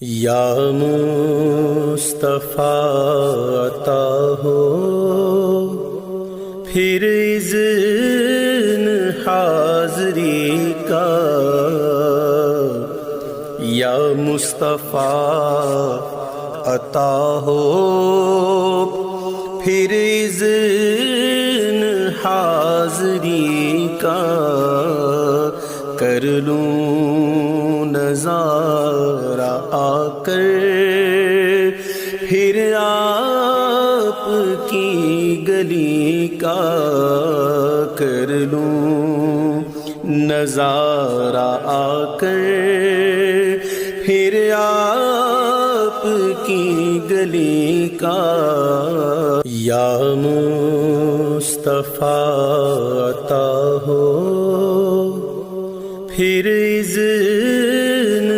یا مصطفیٰ عطا ہو پھر اذن حاضری کا، یا مصطفیٰ عطا ہو پھر اذن حاضری کا، کر لوں نظارہ آ کر پھر آپ کی گلی کا، کر لوں نظارہ آ کر پھر آپ کی گلی کا، یا مصطفیٰ عطا ہو پھر اذن